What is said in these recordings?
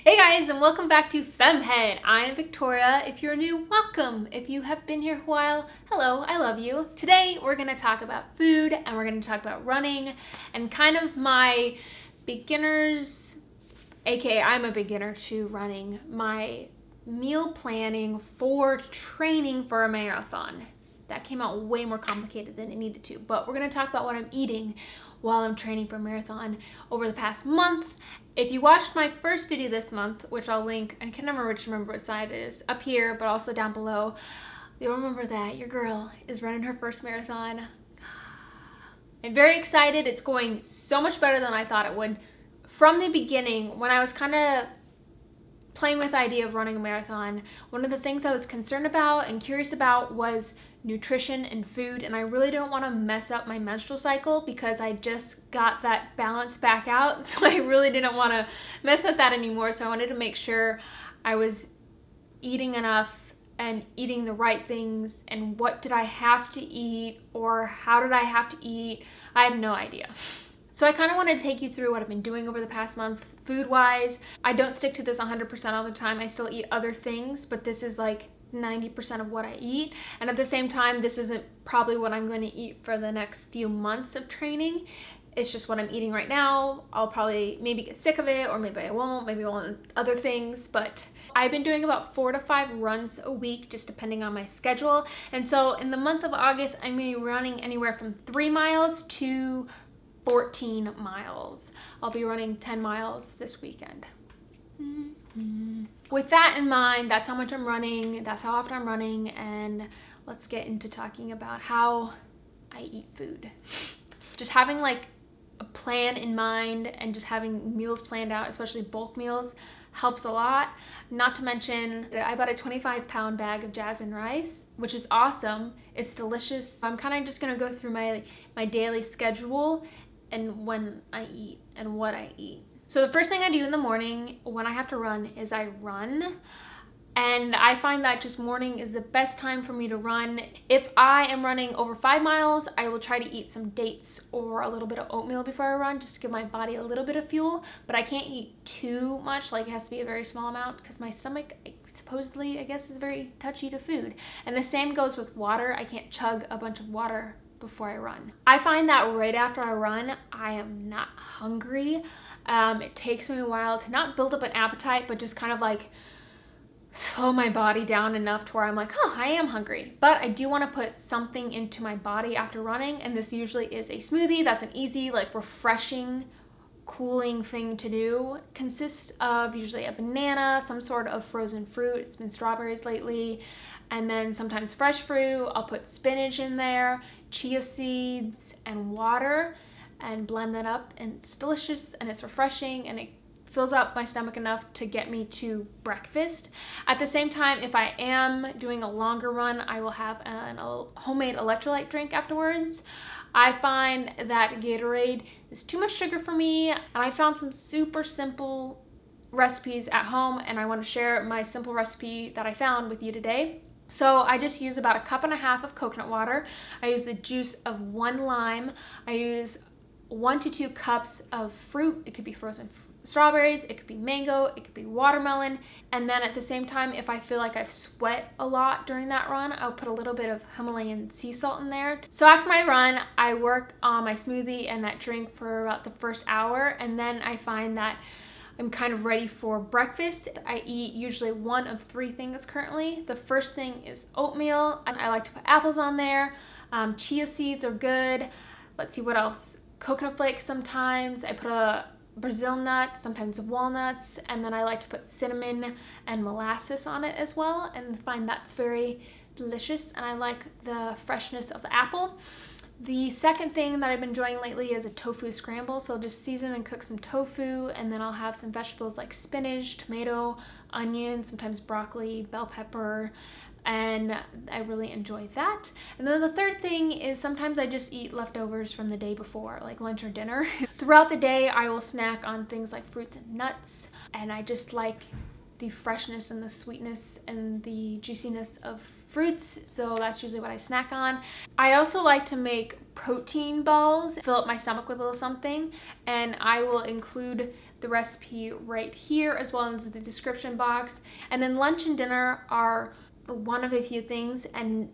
Hey guys, and welcome back to FemmeHead. I am Victoria. If you're new, welcome. If you have been here a while, hello, I love you. Today we're going to talk about food and we're going to talk about running and kind of my beginners, aka I'm a beginner to running, my meal planning for training for a marathon. That came out way more complicated than it needed to, but we're going to talk about what I'm eating while I'm training for a marathon over the past month. If you watched my first video this month, which I'll link, I can never remember what side it is, up here, but also down below, you'll remember that your girl is running her first marathon. I'm very excited. It's going so much better than I thought it would. From the beginning, when I was kind of playing with the idea of running a marathon, one of the things I was concerned about and curious about was nutrition and food, and I really don't want to mess up my menstrual cycle because I just got that balance back out, so I really didn't want to mess with that anymore. So I wanted to make sure I was eating enough and eating the right things, and what did I have to eat or how did I have to eat. I had no idea. So I kind of wanted to take you through what I've been doing over the past month food-wise. I don't stick to this 100% all the time. I still eat other things, but this is like 90% of what I eat. And at the same time, this isn't probably what I'm going to eat for the next few months of training. It's just what I'm eating right now. I'll probably maybe get sick of it, or maybe I won't. Maybe I'll want other things. But I've been doing about 4 to 5 runs a week, just depending on my schedule. And so in the month of August, I'm going to be running anywhere from 3 miles to 14 miles. I'll be running 10 miles this weekend. With that in mind, that's how much I'm running, that's how often I'm running, and let's get into talking about how I eat food. Just having like a plan in mind and just having meals planned out, especially bulk meals, helps a lot. Not to mention that I bought a 25-pound bag of jasmine rice, which is awesome. It's delicious. I'm kind of just gonna go through my daily schedule and when I eat and what I eat. So the first thing I do in the morning when I have to run is I run. And I find that just morning is the best time for me to run. If I am running over 5 miles, I will try to eat some dates or a little bit of oatmeal before I run, just to give my body a little bit of fuel. But I can't eat too much, like it has to be a very small amount, because my stomach supposedly, I guess, is very touchy to food. And the same goes with water. I can't chug a bunch of water before I run. I find that right after I run, I am not hungry. It takes me a while to not build up an appetite, but just kind of like slow my body down enough to where I'm like, oh, I am hungry. But I do want to put something into my body after running, and this usually is a smoothie. That's an easy, like refreshing, cooling thing to do. It consists of usually a banana, some sort of frozen fruit. It's been strawberries lately. And then sometimes fresh fruit. I'll put spinach in there, chia seeds, and water, and blend that up, and it's delicious and it's refreshing and it fills up my stomach enough to get me to breakfast. At the same time, if I am doing a longer run, I will have a homemade electrolyte drink afterwards. I find that Gatorade is too much sugar for me, and I found some super simple recipes at home, and I want to share my simple recipe that I found with you today. So I just use about 1.5 cups of coconut water. I use the juice of 1 lime. I use 1 to 2 cups of fruit. It could be frozen strawberries, it could be mango, it could be watermelon. And then at the same time, if I feel like I've sweat a lot during that run, I'll put a little bit of Himalayan sea salt in there. So after my run, I work on my smoothie and that drink for about the first hour, and then I find that I'm kind of ready for breakfast. I eat usually 1 of 3 things currently. The first thing is oatmeal, and I like to put apples on there. Chia seeds are good. Let's see what else. Coconut flakes sometimes. I put a Brazil nut, sometimes walnuts, and then I like to put cinnamon and molasses on it as well, and find that's very delicious, and I like the freshness of the apple. The second thing that I've been enjoying lately is a tofu scramble. So I'll just season and cook some tofu, and then I'll have some vegetables like spinach, tomato, onion, sometimes broccoli, bell pepper, and I really enjoy that. And then the third thing is sometimes I just eat leftovers from the day before, like lunch or dinner. Throughout the day, I will snack on things like fruits and nuts, and I just like the freshness and the sweetness and the juiciness of fruits, so that's usually what I snack on. I also like to make protein balls, fill up my stomach with a little something, and I will include the recipe right here as well as the description box. And then lunch and dinner are one of a few things, and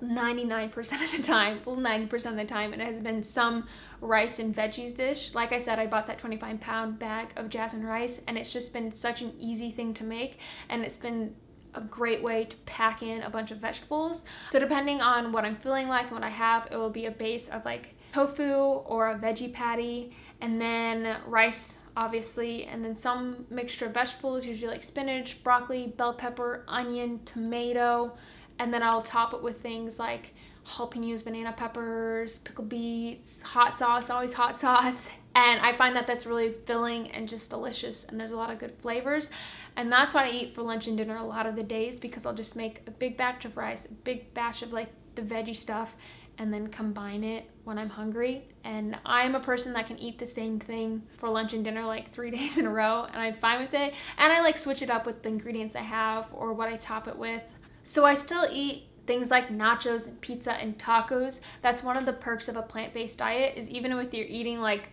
99% of the time, well 90% of the time, it has been some rice and veggies dish. Like I said, I bought that 25-pound bag of jasmine rice, and it's just been such an easy thing to make, and it's been a great way to pack in a bunch of vegetables. So depending on what I'm feeling like and what I have, it will be a base of like tofu or a veggie patty, and then rice obviously, and then some mixture of vegetables, usually like spinach, broccoli, bell pepper, onion, tomato, and then I'll top it with things like jalapenos, banana peppers, pickled beets, hot sauce, always hot sauce. And I find that that's really filling and just delicious, and there's a lot of good flavors. And that's what I eat for lunch and dinner a lot of the days, because I'll just make a big batch of rice, a big batch of like the veggie stuff, and then combine it when I'm hungry. And I'm a person that can eat the same thing for lunch and dinner like 3 days in a row, and I'm fine with it. And I like switch it up with the ingredients I have or what I top it with. So I still eat things like nachos and pizza and tacos. That's one of the perks of a plant-based diet, is even if you're eating like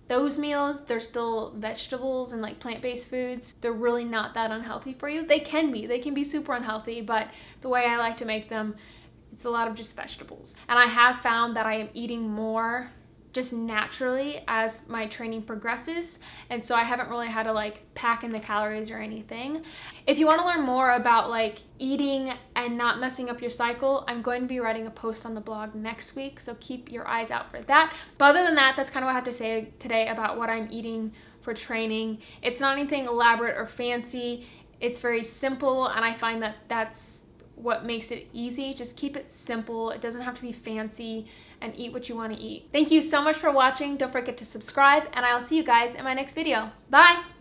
those meals, they're still vegetables and like plant-based foods. They're really not that unhealthy for you. They can be super unhealthy, but the way I like to make them, it's a lot of just vegetables. And I have found that I am eating more just naturally as my training progresses, and so I haven't really had to like pack in the calories or anything. If you want to learn more about like eating and not messing up your cycle, I'm going to be writing a post on the blog next week, so keep your eyes out for that. But other than that, that's kind of what I have to say today about what I'm eating for training. It's not anything elaborate or fancy. It's very simple, and I find that that's what makes it easy. Just keep it simple. It doesn't have to be fancy, and eat what you want to eat. Thank you so much for watching. Don't forget to subscribe, and I'll see you guys in my next video. Bye!